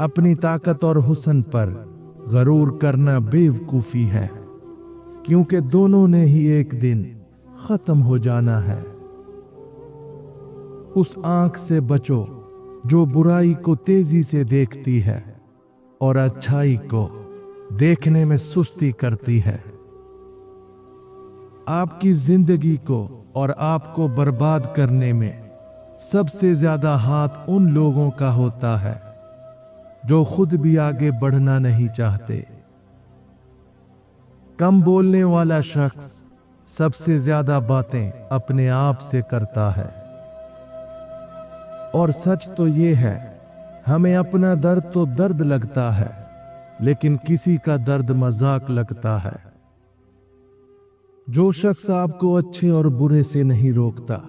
अपनी ताकत और हुस्न पर गरूर करना बेवकूफी है, क्योंकि दोनों ने ही एक दिन खत्म हो जाना है। उस आंख से बचो जो बुराई को तेजी से देखती है और अच्छाई को देखने में सुस्ती करती है। आपकी जिंदगी को और आपको बर्बाद करने में सबसे ज्यादा हाथ उन लोगों का होता है जो खुद भी आगे बढ़ना नहीं चाहते। कम बोलने वाला शख्स सबसे ज्यादा बातें अपने आप से करता है। और सच तो ये है, हमें अपना दर्द तो दर्द लगता है, लेकिन किसी का दर्द मजाक लगता है। जो शख्स आपको अच्छे और बुरे से नहीं रोकता,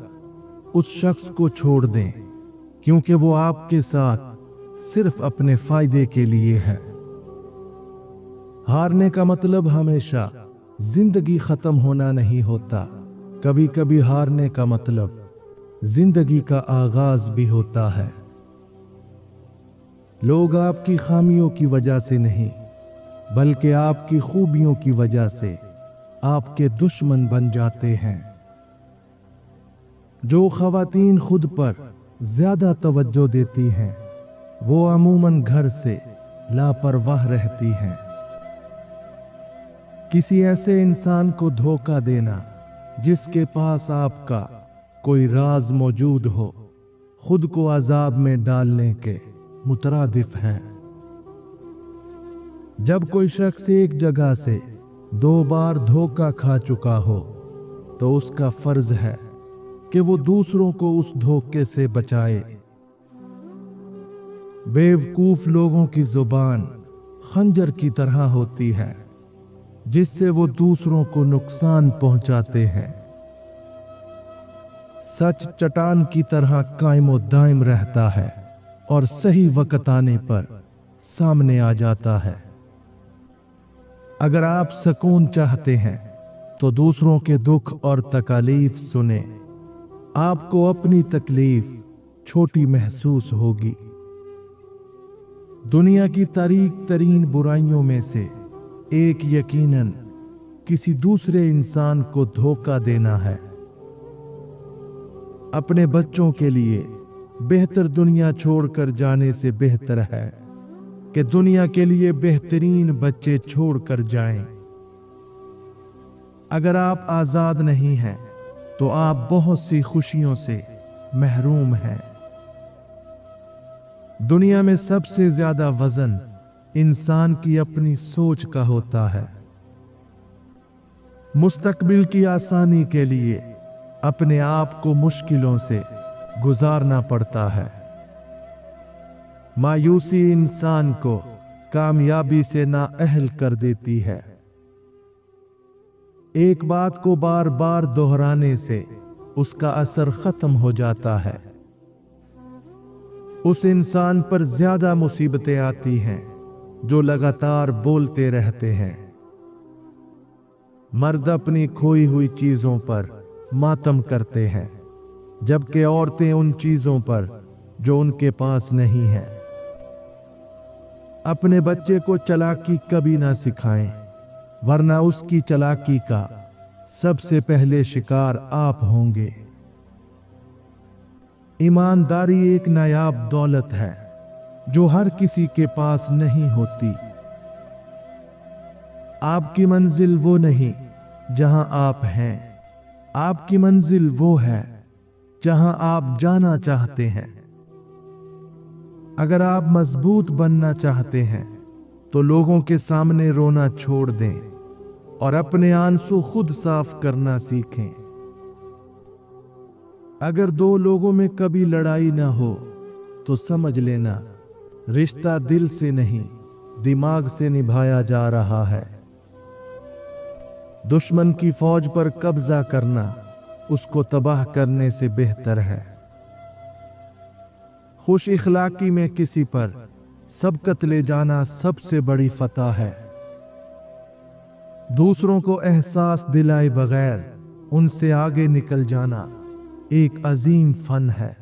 उस शख्स को छोड़ दें, क्योंकि वो आपके साथ सिर्फ अपने फायदे के लिए है। हारने का मतलब हमेशा जिंदगी खत्म होना नहीं होता। कभी कभी हारने का मतलब जिंदगी का आगाज भी होता है। लोग आपकी खामियों की वजह से नहीं, बल्कि आपकी खूबियों की वजह से आपके दुश्मन बन जाते हैं। जो ख़वातीन खुद पर ज्यादा तवज्जो देती हैं, वो अमूमन घर से लापरवाह रहती हैं। किसी ऐसे इंसान को धोखा देना जिसके पास आपका कोई राज मौजूद हो, खुद को अजाब में डालने के मुतरादिफ है। जब कोई शख्स एक जगह से 2 बार धोखा खा चुका हो, तो उसका फर्ज है कि वो दूसरों को उस धोखे से बचाए। बेवकूफ लोगों की जुबान खंजर की तरह होती है, जिससे वो दूसरों को नुकसान पहुंचाते हैं। सच चट्टान की तरह कायम दायम रहता है और सही वक्त आने पर सामने आ जाता है। अगर आप सुकून चाहते हैं तो दूसरों के दुख और तकलीफ सुने। आपको अपनी तकलीफ छोटी महसूस होगी। दुनिया की तारीक तरीन बुराइयों में से एक यकीनन किसी दूसरे इंसान को धोखा देना है। अपने बच्चों के लिए बेहतर दुनिया छोड़कर जाने से बेहतर है कि दुनिया के लिए बेहतरीन बच्चे छोड़कर जाएं। अगर आप आजाद नहीं हैं, तो आप बहुत सी खुशियों से महरूम हैं। दुनिया में सबसे ज्यादा वजन इंसान की अपनी सोच का होता है। मुस्तकबिल की आसानी के लिए अपने आप को मुश्किलों से गुजारना पड़ता है। मायूसी इंसान को कामयाबी से नाअहल कर देती है। एक बात को बार बार दोहराने से उसका असर खत्म हो जाता है। उस इंसान पर ज्यादा मुसीबतें आती हैं जो लगातार बोलते रहते हैं। मर्द अपनी खोई हुई चीजों पर मातम करते हैं, जबकि औरतें उन चीजों पर जो उनके पास नहीं है। अपने बच्चे को चालाकी कभी ना सिखाएं, वरना उसकी चालाकी का सबसे पहले शिकार आप होंगे। ईमानदारी एक नायाब दौलत है जो हर किसी के पास नहीं होती। आपकी मंजिल वो नहीं जहां आप हैं, आपकी मंजिल वो है जहां आप जाना चाहते हैं। अगर आप मजबूत बनना चाहते हैं तो लोगों के सामने रोना छोड़ दें और अपने आंसू खुद साफ करना सीखें। अगर 2 लोगों में कभी लड़ाई ना हो तो समझ लेना रिश्ता दिल से नहीं, दिमाग से निभाया जा रहा है। दुश्मन की फौज पर कब्जा करना उसको तबाह करने से बेहतर है। खुश इखलाकी में किसी पर सबकत ले जाना सबसे बड़ी फतह है। दूसरों को एहसास दिलाए बगैर उनसे आगे निकल जाना एक अजीम फन है।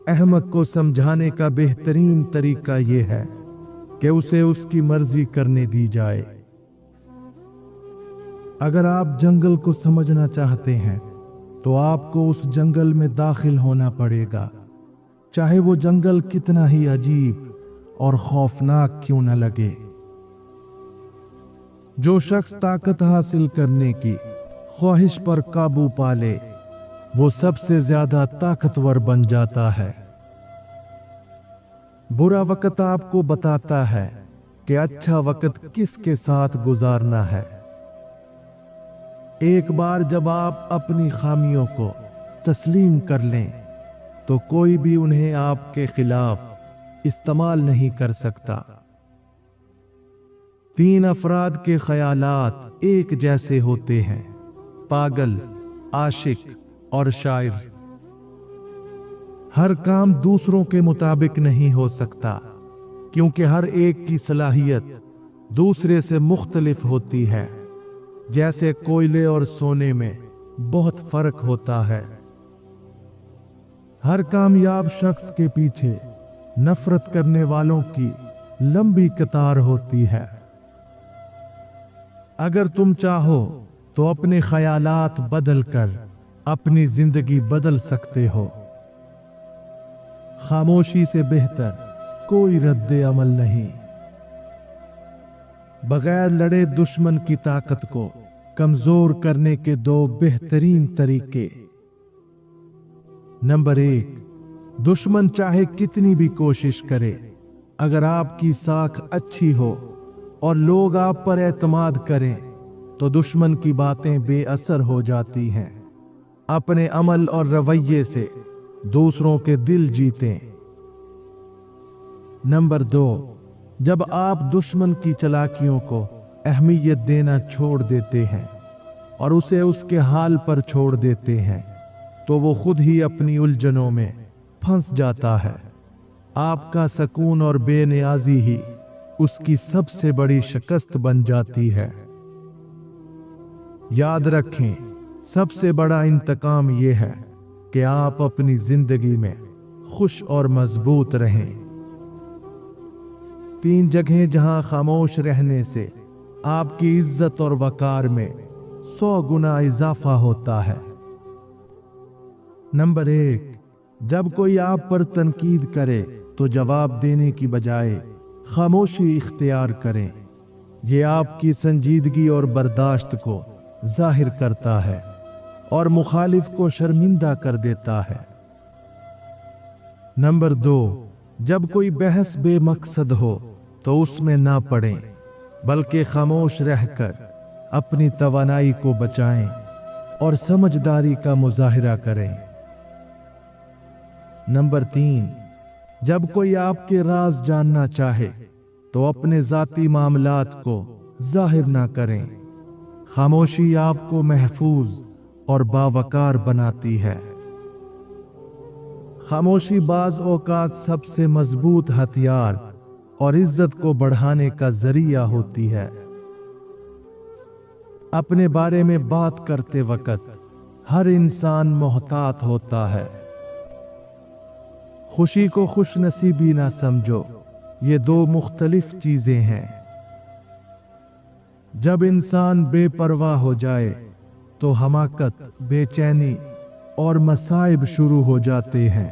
अहमक को समझाने का बेहतरीन तरीका यह है कि उसे उसकी मर्जी करने दी जाए। अगर आप जंगल को समझना चाहते हैं तो आपको उस जंगल में दाखिल होना पड़ेगा, चाहे वो जंगल कितना ही अजीब और खौफनाक क्यों न लगे। जो शख्स ताकत हासिल करने की ख्वाहिश पर काबू पा ले वो सबसे ज्यादा ताकतवर बन जाता है। बुरा वक्त आपको बताता है कि अच्छा वक्त किसके साथ गुजारना है। एक बार जब आप अपनी खामियों को तस्लीम कर लें तो कोई भी उन्हें आपके खिलाफ इस्तेमाल नहीं कर सकता। 3 अफराद के ख्यालात एक जैसे होते हैं, पागल, आशिक और शायर। हर काम दूसरों के मुताबिक नहीं हो सकता क्योंकि हर एक की सलाहियत दूसरे से मुख्तलिफ होती है। जैसे कोयले और सोने में बहुत फर्क होता है। हर कामयाब शख्स के पीछे नफरत करने वालों की लंबी कतार होती है। अगर तुम चाहो तो अपने ख्यालात बदल कर अपनी जिंदगी बदल सकते हो। खामोशी से बेहतर कोई रद्द अमल नहीं। बगैर लड़े दुश्मन की ताकत को कमजोर करने के 2 बेहतरीन तरीके। नंबर 1, दुश्मन चाहे कितनी भी कोशिश करे, अगर आपकी साख अच्छी हो और लोग आप पर एतमाद करें तो दुश्मन की बातें बेअसर हो जाती हैं। अपने अमल और रवैये से दूसरों के दिल जीतें। नंबर 2, जब आप दुश्मन की चालाकियों को अहमियत देना छोड़ देते हैं और उसे उसके हाल पर छोड़ देते हैं तो वो खुद ही अपनी उलझनों में फंस जाता है। आपका सकून और बेनियाजी ही उसकी सबसे बड़ी शिकस्त बन जाती है। याद रखें, सबसे बड़ा इंतकाम यह है कि आप अपनी जिंदगी में खुश और मजबूत रहें। 3 जगहें जहां खामोश रहने से आपकी इज्जत और वकार में 100 गुना इजाफा होता है। नंबर 1, जब कोई आप पर तनकीद करे तो जवाब देने की बजाय खामोशी इख्तियार करें। यह आपकी संजीदगी और बर्दाश्त को जाहिर करता है और मुखालिफ को शर्मिंदा कर देता है। नंबर 2, जब कोई बहस बेमकसद हो तो उसमें ना पड़ें, बल्कि खामोश रहकर अपनी तवानाई को बचाएं और समझदारी का मुजाहिरा करें। नंबर 3, जब कोई आपके राज जानना चाहे तो अपने जाती मामलात को जाहिर ना करें। खामोशी आपको महफूज और बावकार बनाती है। खामोशी बाज औकात सबसे मजबूत हथियार और इज्जत को बढ़ाने का जरिया होती है। अपने बारे में बात करते वक्त हर इंसान मोहतात होता है। खुशी को खुशनसीबी ना समझो, ये 2 मुख्तलिफ चीजें हैं। जब इंसान बेपरवाह हो जाए तो हमाकत, बेचैनी और मसाइब शुरू हो जाते हैं।